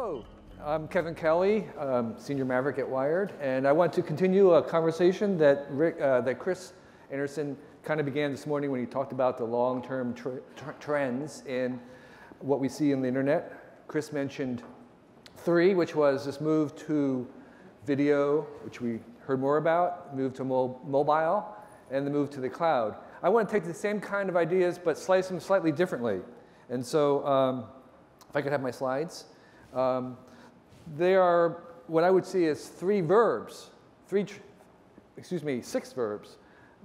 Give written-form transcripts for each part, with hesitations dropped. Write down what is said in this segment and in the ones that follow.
Hello, I'm Kevin Kelly, Senior Maverick at Wired, and I want to continue a conversation that Chris Anderson kind of began this morning when he talked about the long-term trends in what we see in the internet. Chris mentioned three, which was this move to video, which we heard more about, move to mobile, and the move to the cloud. I want to take the same kind of ideas but slice them slightly differently. And so if I could have my slides. They are what I would see as six verbs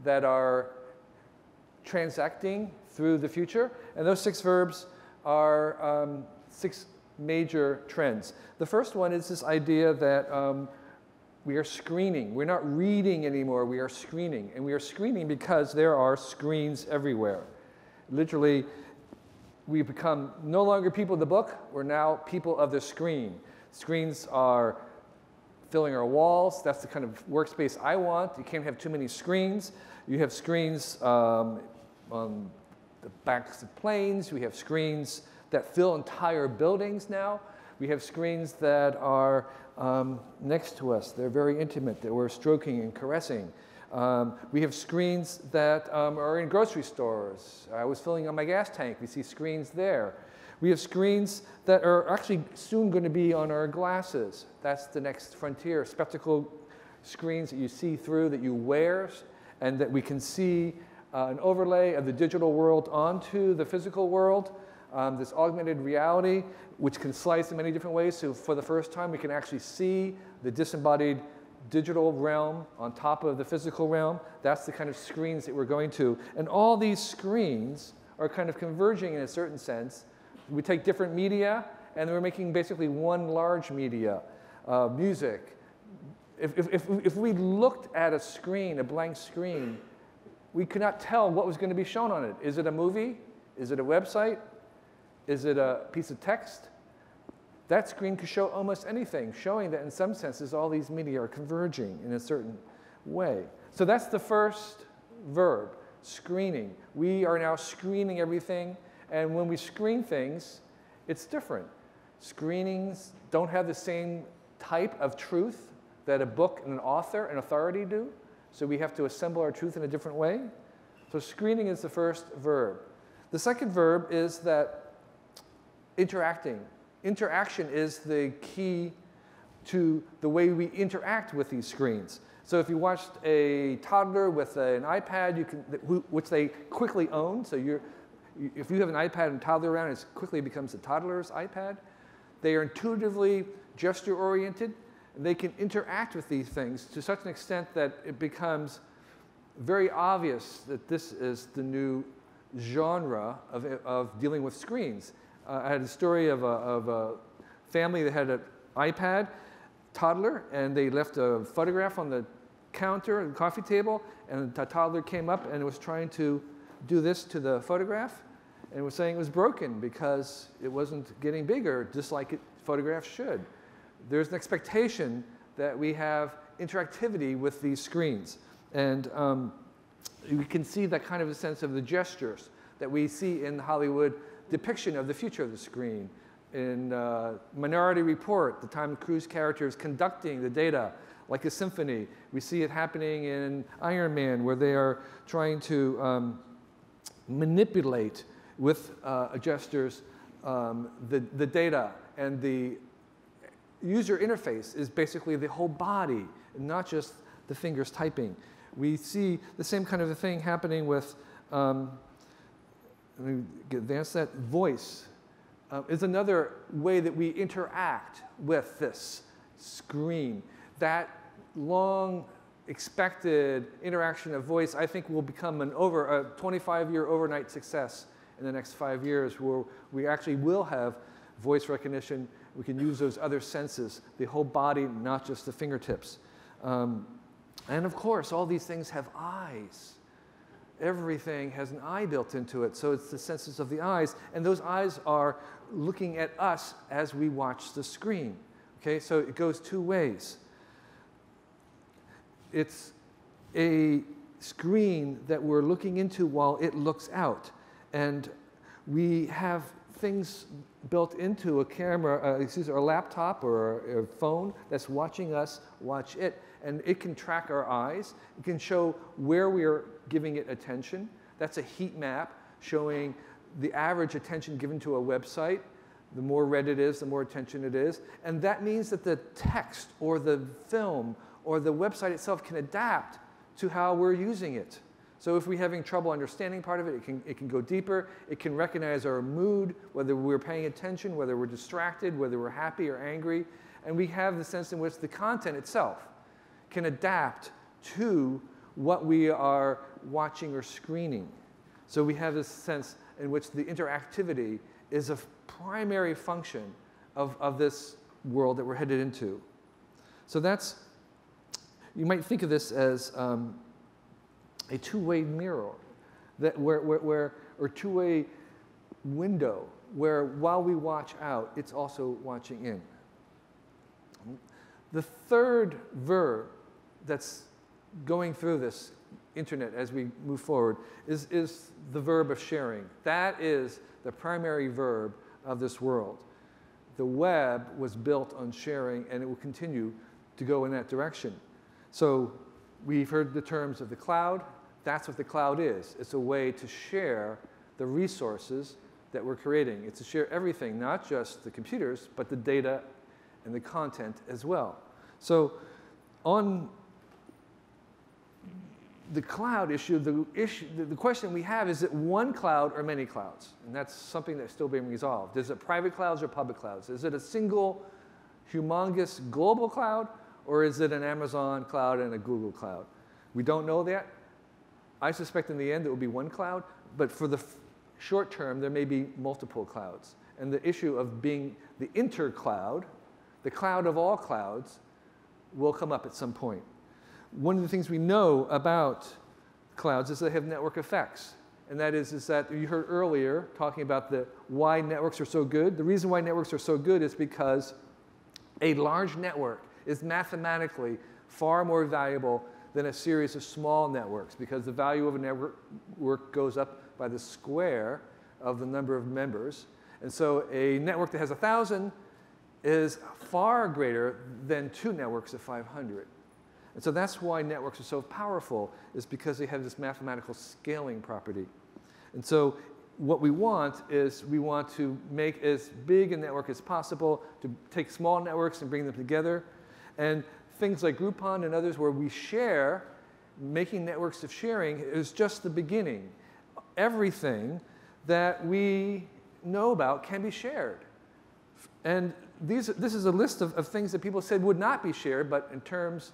that are transacting through the future. And those six verbs are six major trends. The first one is this idea that we are screening. We're not reading anymore, we are screening. And we are screening because there are screens everywhere. Literally, we become no longer people of the book, we're now people of the screen. Screens are filling our walls. That's the kind of workspace I want. You can't have too many screens. You have screens on the backs of planes. We have screens that fill entire buildings now. We have screens that are next to us. They're very intimate, that we're stroking and caressing. We have screens that are in grocery stores. I was filling up my gas tank. We see screens there. We have screens that are actually soon going to be on our glasses. That's the next frontier. Spectacle screens that you see through, that you wear, and that we can see an overlay of the digital world onto the physical world. This augmented reality, which can slice in many different ways. So for the first time, we can actually see the disembodied digital realm on top of the physical realm. That's the kind of screens that we're going to. And all these screens are kind of converging in a certain sense. We take different media, and we're making basically one large media, music. If we looked at a screen, a blank screen, we could not tell what was going to be shown on it. Is it a movie? Is it a website? Is it a piece of text? That screen could show almost anything, showing that in some senses all these media are converging in a certain way. So that's the first verb, screening. We are now screening everything, and when we screen things, it's different. Screenings don't have the same type of truth that a book and an author and authority do, so we have to assemble our truth in a different way. So screening is the first verb. The second verb is that interacting. Interaction is the key to the way we interact with these screens. So if you watched a toddler with an iPad, which they quickly own, so if you have an iPad and a toddler around, it quickly becomes a toddler's iPad. They are intuitively gesture-oriented. They can interact with these things to such an extent that it becomes very obvious that this is the new genre of dealing with screens. I had a story of a family that had an iPad, toddler, and they left a photograph on the counter, the coffee table, and the toddler came up and was trying to do this to the photograph, and was saying it was broken because it wasn't getting bigger, just like photographs should. There's an expectation that we have interactivity with these screens, and you can see that kind of a sense of the gestures that we see in Hollywood depiction of the future of the screen. In Minority Report, the Tom Cruise character is conducting the data like a symphony. We see it happening in Iron Man, where they are trying to manipulate with gestures the data, and the user interface is basically the whole body, not just the fingers typing. We see the same kind of a thing happening with let me advance that. Voice is another way that we interact with this screen. That long expected interaction of voice, I think, will become a 25-year overnight success in the next 5 years, where we actually will have voice recognition. We can use those other senses, the whole body, not just the fingertips. And of course, all these things have eyes. Everything has an eye built into it, so it's the senses of the eyes, and those eyes are looking at us as we watch the screen. Okay, so it goes two ways. It's a screen that we're looking into while it looks out, and we have things built into a camera, a laptop or a phone that's watching us watch it. And it can track our eyes. It can show where we are giving it attention. That's a heat map showing the average attention given to a website. The more read it is, the more attention it is. And that means that the text or the film or the website itself can adapt to how we're using it. So if we're having trouble understanding part of it, it can go deeper. It can recognize our mood, whether we're paying attention, whether we're distracted, whether we're happy or angry. And we have the sense in which the content itself can adapt to what we are watching or screening. So we have this sense in which the interactivity is a primary function of this world that we're headed into. So that's, you might think of this as a two-way mirror, or two-way window, where while we watch out, it's also watching in. The third verb that's going through this internet as we move forward is the verb of sharing. That is the primary verb of this world. The web was built on sharing, and it will continue to go in that direction. So we've heard the terms of the cloud. That's what the cloud is. It's a way to share the resources that we're creating. It's to share everything, not just the computers, but the data and the content as well. So on the cloud issue, the question we have is it one cloud or many clouds? And that's something that's still being resolved. Is it private clouds or public clouds? Is it a single, humongous global cloud, or is it an Amazon cloud and a Google cloud? We don't know that. I suspect in the end it will be one cloud, but for the short term, there may be multiple clouds. And the issue of being the intercloud, the cloud of all clouds, will come up at some point. One of the things we know about clouds is they have network effects. And that is that you heard earlier talking about why networks are so good. The reason why networks are so good is because a large network is mathematically far more valuable than a series of small networks, because the value of a network goes up by the square of the number of members. And so a network that has 1,000 is far greater than 2 networks of 500. And so that's why networks are so powerful, is because they have this mathematical scaling property. And so what we want is we want to make as big a network as possible, to take small networks and bring them together. And things like Groupon and others where we share, making networks of sharing is just the beginning. Everything that we know about can be shared. And this is a list of things that people said would not be shared, but it turns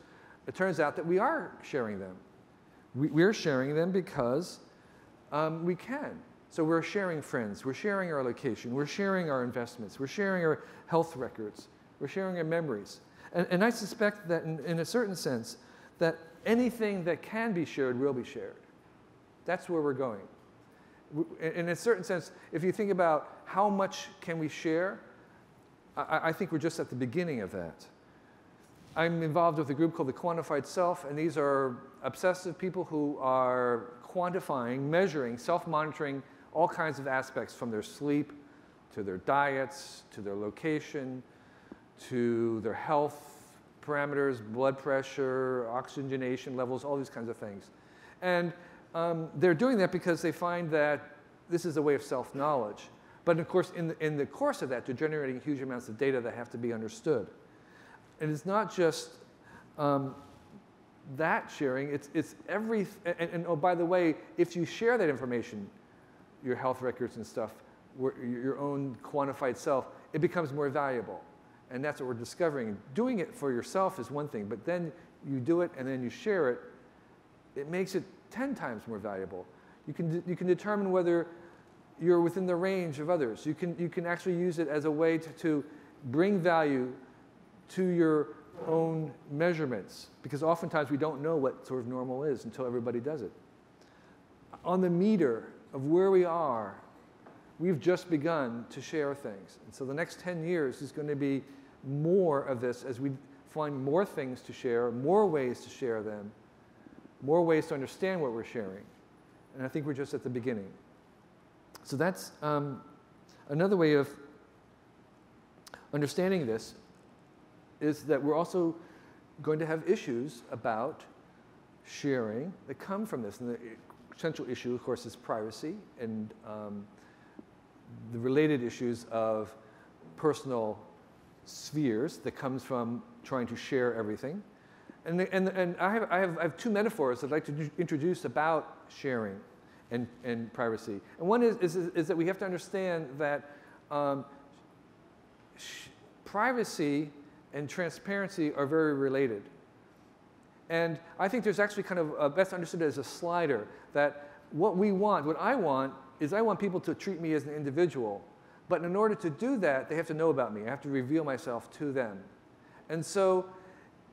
out that we are sharing them. We're sharing them because we can. So we're sharing friends, we're sharing our location, we're sharing our investments, we're sharing our health records, we're sharing our memories. And I suspect that in a certain sense, that anything that can be shared will be shared. That's where we're going. In a certain sense, if you think about how much can we share, I think we're just at the beginning of that. I'm involved with a group called the Quantified Self, and these are obsessive people who are quantifying, measuring, self-monitoring all kinds of aspects, from their sleep, to their diets, to their location, to their health parameters, blood pressure, oxygenation levels, all these kinds of things. And they're doing that because they find that this is a way of self-knowledge. But of course, in the course of that, they're generating huge amounts of data that have to be understood. And it's not just that sharing, it's every, and oh, by the way, if you share that information, your health records and stuff, your own quantified self, it becomes more valuable. And that's what we're discovering. Doing it for yourself is one thing, but then you do it and then you share it, it makes it 10 times more valuable. You can determine whether you're within the range of others. You can actually use it as a way to bring value to your own measurements, because oftentimes we don't know what sort of normal is until everybody does it. On the meter of where we are, we've just begun to share things. And so the next 10 years is going to be more of this as we find more things to share, more ways to share them, more ways to understand what we're sharing. And I think we're just at the beginning. So that's Another way of understanding this is that we're also going to have issues about sharing that come from this. And the central issue, of course, is privacy and the related issues of personal spheres that comes from trying to share everything. And I have two metaphors I'd like to introduce about sharing and privacy. And one is that we have to understand that privacy and transparency are very related. And I think there's actually kind of best understood as a slider, that what I want is I want people to treat me as an individual. But in order to do that, they have to know about me. I have to reveal myself to them. And so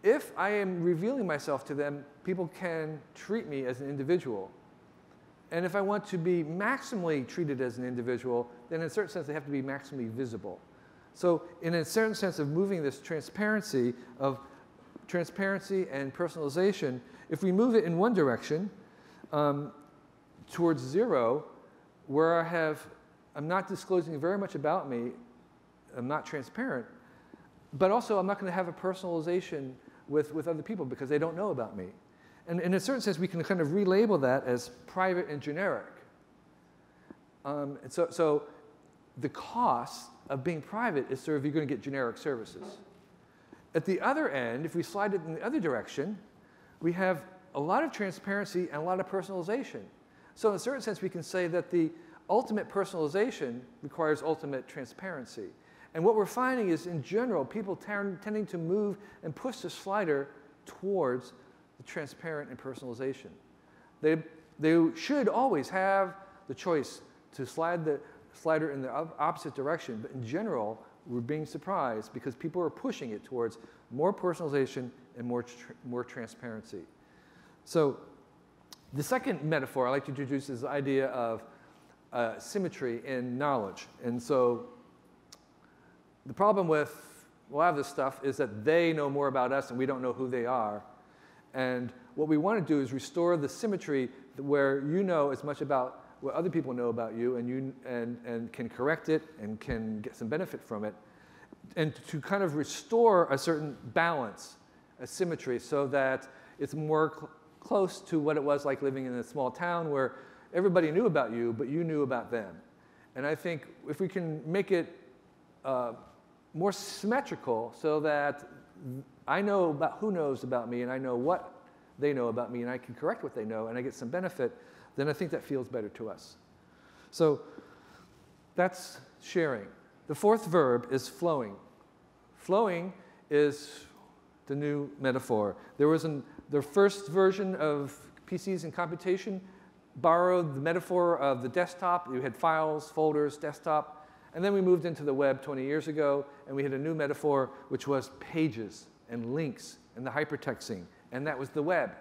if I am revealing myself to them, people can treat me as an individual. And if I want to be maximally treated as an individual, then in a certain sense, they have to be maximally visible. So in a certain sense of moving this transparency and personalization, if we move it in one direction, towards 0, where I'm not disclosing very much about me, I'm not transparent, but also I'm not going to have a personalization with other people because they don't know about me. And in a certain sense, we can kind of relabel that as private and generic. So the cost of being private is sort of you're going to get generic services. At the other end, if we slide it in the other direction, we have a lot of transparency and a lot of personalization. So in a certain sense, we can say that the ultimate personalization requires ultimate transparency. And what we're finding is, in general, people tending to move and push the slider towards the transparent and personalization. They should always have the choice to slide the slider in the opposite direction, but in general, we're being surprised because people are pushing it towards more personalization and more transparency. So the second metaphor I like to introduce is the idea of symmetry in knowledge. And so the problem with a lot of this stuff is that they know more about us and we don't know who they are. And what we want to do is restore the symmetry where you know as much about what other people know about you and can correct it and can get some benefit from it. And to kind of restore a certain balance, a symmetry, so that it's more close to what it was like living in a small town where everybody knew about you, but you knew about them. And I think if we can make it more symmetrical so that I know about who knows about me and I know what they know about me and I can correct what they know and I get some benefit, then I think that feels better to us. So that's sharing. The fourth verb is flowing. Flowing is the new metaphor. There was the first version of PCs and computation borrowed the metaphor of the desktop. You had files, folders, desktop. And then we moved into the web 20 years ago, and we had a new metaphor, which was pages and links and the hypertexting, and that was the web.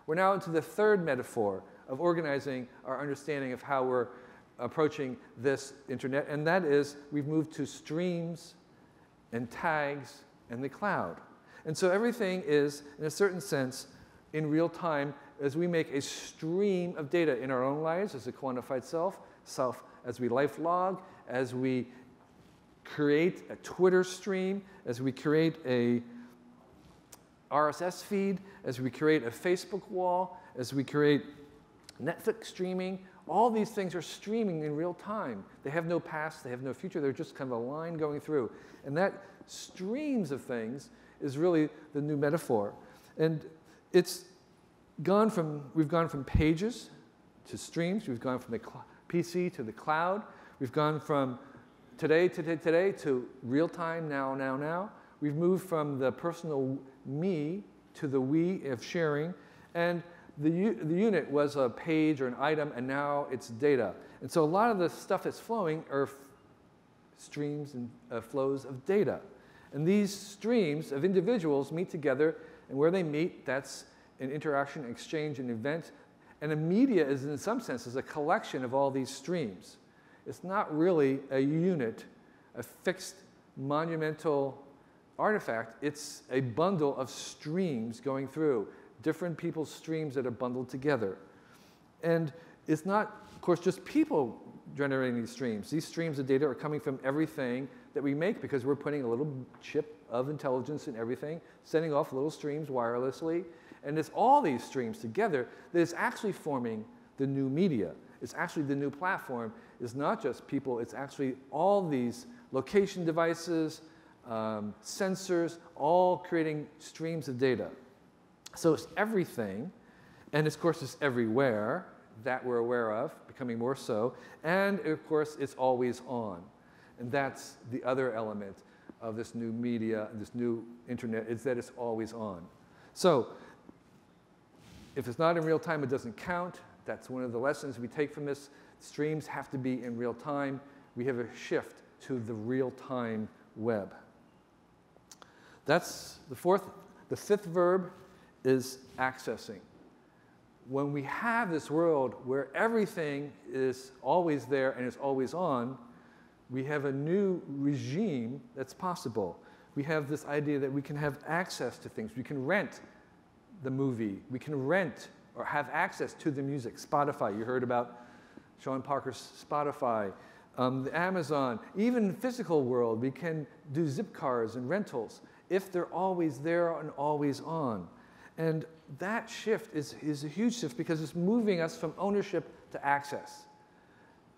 We're now into the third metaphor of organizing our understanding of how we're approaching this internet, and that is we've moved to streams and tags and the cloud. And so everything is, in a certain sense, in real time as we make a stream of data in our own lives as a quantified self as we life log, as we create a Twitter stream, as we create a RSS feed, as we create a Facebook wall, as we create Netflix streaming. All these things are streaming in real time. They have no past, they have no future, they're just kind of a line going through. And that streams of things is really the new metaphor. And we've gone from pages to streams, we've gone from the PC to the cloud, we've gone from today to real time, now. We've moved from the personal me to the we of sharing, and the unit was a page or an item, and now it's data. And so a lot of the stuff that's flowing are streams and flows of data. And these streams of individuals meet together, and where they meet, that's an interaction, exchange, an event. And a media is, in some senses, a collection of all these streams. It's not really a unit, a fixed monumental artifact. It's a bundle of streams going through, different people's streams that are bundled together. And it's not, of course, just people generating these streams. These streams of data are coming from everything that we make because we're putting a little chip of intelligence in everything, sending off little streams wirelessly. And it's all these streams together that is actually forming the new media. It's actually the new platform. It's not just people, it's actually all these location devices, sensors, all creating streams of data. So it's everything, and of course it's everywhere that we're aware of, becoming more so, and of course it's always on. And that's the other element of this new media, this new internet, is that it's always on. So if it's not in real time, it doesn't count. That's one of the lessons we take from this. Streams have to be in real time. We have a shift to the real-time web. That's the fourth. The fifth verb is accessing. When we have this world where everything is always there and is always on, we have a new regime that's possible. We have this idea that we can have access to things. We can rent the movie. We can rent or have access to the music. Spotify, you heard about Sean Parker's Spotify. The Amazon, even the physical world, we can do zip cars and rentals if they're always there and always on. And that shift is a huge shift because it's moving us from ownership to access.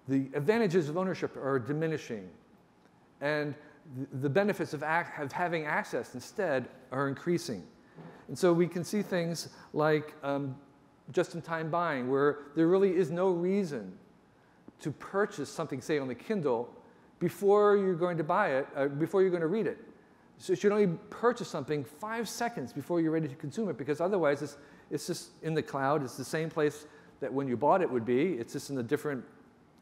The advantages of ownership are diminishing, and the benefits of having access instead are increasing. And so we can see things like just-in-time buying, where there really is no reason to purchase something, say, on the Kindle, before you're going to buy it, before you're going to read it. So you should only purchase something 5 seconds before you're ready to consume it, because otherwise it's just in the cloud. It's the same place that when you bought it would be. It's just in a different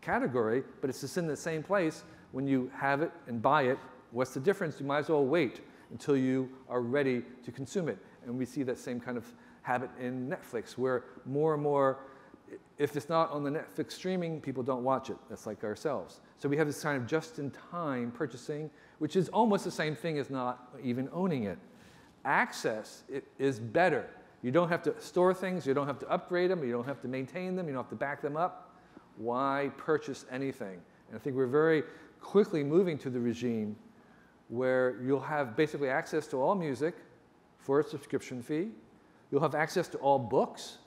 category, but it's just in the same place when you have it and buy it. What's the difference? You might as well wait until you are ready to consume it. And we see that same kind of habit in Netflix, where more and more, if it's not on the Netflix streaming, people don't watch it. That's like ourselves. So we have this kind of just-in-time purchasing, which is almost the same thing as not even owning it. Access is better. You don't have to store things. You don't have to upgrade them. You don't have to maintain them. You don't have to back them up. Why purchase anything? And I think we're very quickly moving to the regime where you'll have basically access to all music for a subscription fee. You'll have access to all books.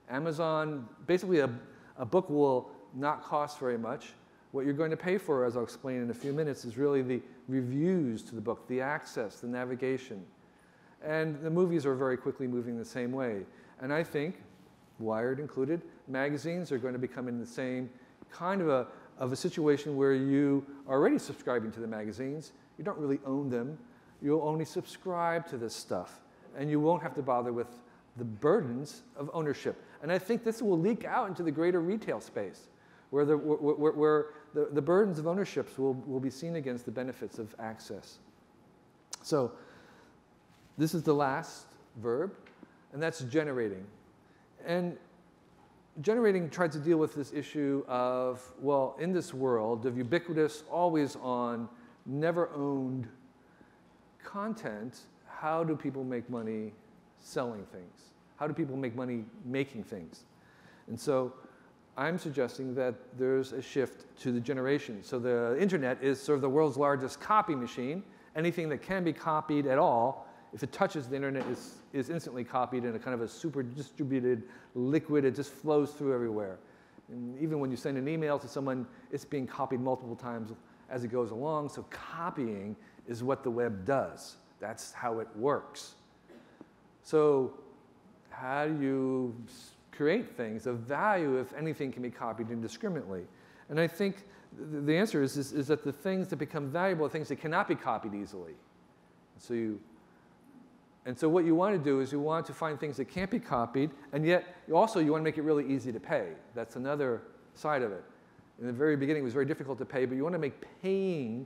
Amazon, basically a book will not cost very much. What you're going to pay for, as I'll explain in a few minutes, is really the reviews to the book, the access, the navigation. And the movies are very quickly moving the same way. And I think, Wired included, magazines are going to become in the same kind of a situation where you are already subscribing to the magazines. You don't really own them. You'll only subscribe to this stuff. And you won't have to bother with the burdens of ownership. And I think this will leak out into the greater retail space, where the burdens of ownerships will be seen against the benefits of access. So this is the last verb, and that's generating. And generating tried to deal with this issue of, well, in this world of ubiquitous, always on, never owned content, how do people make money selling things? How do people make money making things? And so I'm suggesting that there's a shift to the generation. So the internet is sort of the world's largest copy machine. Anything that can be copied at all, if it touches the internet, is instantly copied in a kind of a super distributed liquid. It just flows through everywhere. And even when you send an email to someone, it's being copied multiple times as it goes along. So copying is what the web does. That's how it works. So how do you create things of value if anything can be copied indiscriminately? And I think the answer is that the things that become valuable are things that cannot be copied easily. So what you want to do is you want to find things that can't be copied, and yet also you want to make it really easy to pay. That's another side of it. In the very beginning, it was very difficult to pay, but you want to make paying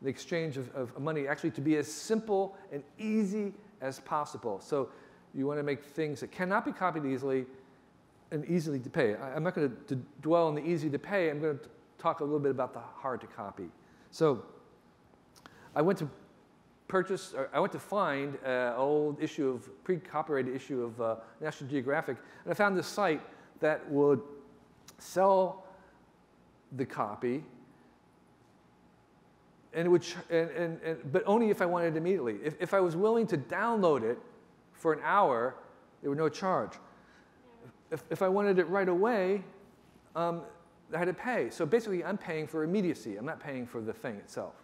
the exchange of money actually to be as simple and easy as possible. So you want to make things that cannot be copied easily and easily to pay. I'm not going to dwell on the easy to pay. I'm going to talk a little bit about the hard to copy. So I went to find an old issue of, pre-copyrighted issue of National Geographic, and I found this site that would sell the copy, and it would but only if I wanted it immediately. If I was willing to download it for an hour, there was no charge. If I wanted it right away, I had to pay. So basically, I'm paying for immediacy. I'm not paying for the thing itself.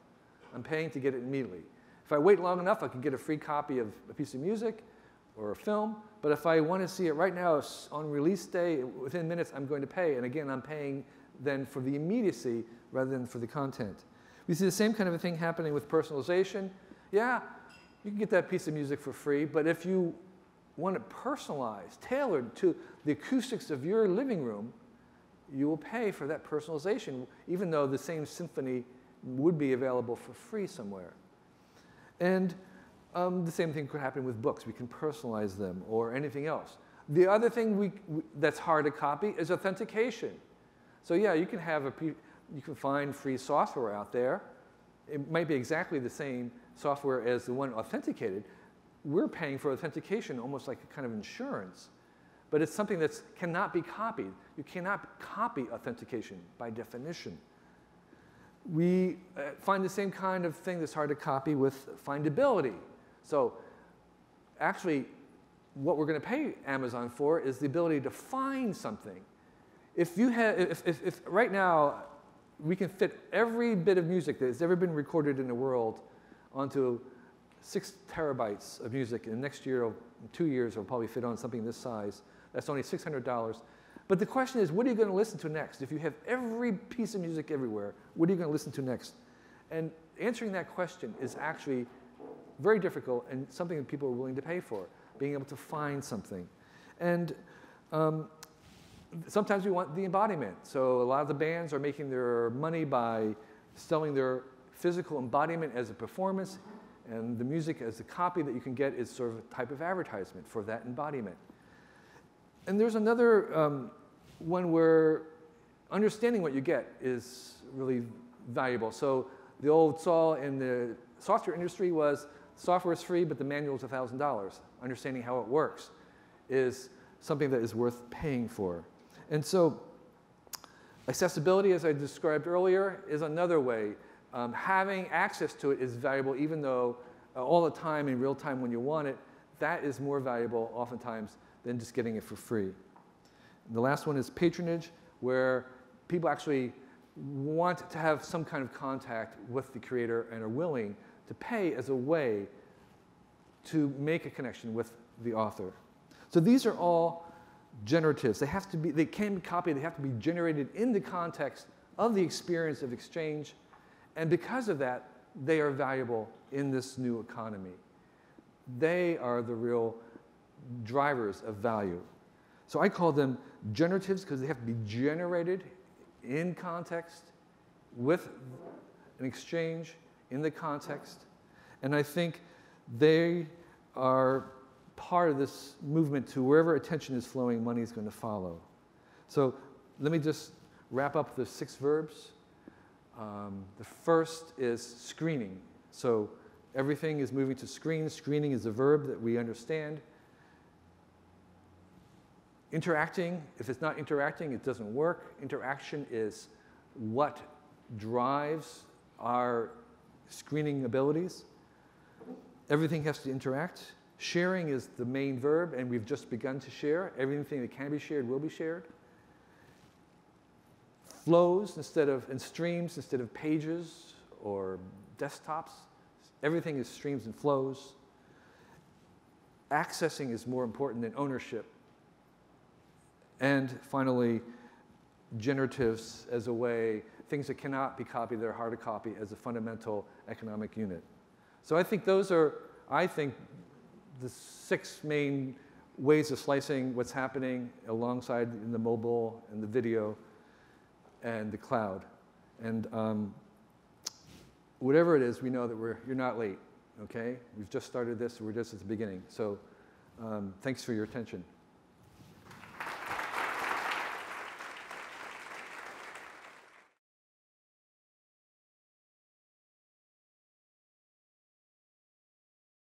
I'm paying to get it immediately. If I wait long enough, I can get a free copy of a piece of music or a film. But if I want to see it right now on release day, within minutes, I'm going to pay. And again, I'm paying then for the immediacy rather than for the content. We see the same kind of a thing happening with personalization. Yeah, you can get that piece of music for free, but if you want it personalized, tailored to the acoustics of your living room, you will pay for that personalization, even though the same symphony would be available for free somewhere. And the same thing could happen with books. We can personalize them or anything else. The other thing that's hard to copy is authentication. So yeah, you can find free software out there. It might be exactly the same software as the one authenticated. We're paying for authentication almost like a kind of insurance. But it's something that cannot be copied. You cannot copy authentication by definition. We find the same kind of thing that's hard to copy with findability. So actually, what we're going to pay Amazon for is the ability to find something. If right now we can fit every bit of music that has ever been recorded in the world onto 6 terabytes of music, and next year, 2 years, it'll probably fit on something this size. That's only $600. But the question is, what are you going to listen to next? If you have every piece of music everywhere, what are you going to listen to next? And answering that question is actually very difficult and something that people are willing to pay for, being able to find something. And sometimes we want the embodiment. So a lot of the bands are making their money by selling their physical embodiment as a performance, and the music as a copy that you can get is sort of a type of advertisement for that embodiment. And there's another one where understanding what you get is really valuable. So the old saw in the software industry was software is free, but the manual is $1,000. Understanding how it works is something that is worth paying for. And so accessibility, as I described earlier, is another way. Having access to it is valuable, even though all the time, in real time when you want it, that is more valuable oftentimes than just getting it for free. And the last one is patronage, where people actually want to have some kind of contact with the creator and are willing to pay as a way to make a connection with the author. So these are all generatives. They can be copied, they have to be generated in the context of the experience of exchange. And because of that, they are valuable in this new economy. They are the real drivers of value. So I call them generatives because they have to be generated in context with an exchange in the context. And I think they are part of this movement to wherever attention is flowing, money is going to follow. So let me just wrap up the 6 verbs. The first is screening. So everything is moving to screen. Screening is a verb that we understand. Interacting, if it's not interacting, it doesn't work. Interaction is what drives our screening abilities. Everything has to interact. Sharing is the main verb, and we've just begun to share. Everything that can be shared will be shared. Flows and streams instead of pages or desktops. Everything is streams and flows. Accessing is more important than ownership. And finally, generatives as a way, things that cannot be copied, that are hard to copy as a fundamental economic unit. So I think those are, the 6 main ways of slicing what's happening alongside in the mobile and the video and the cloud. And whatever it is, we know that you're not late, okay? We've just started this, we're just at the beginning. So thanks for your attention.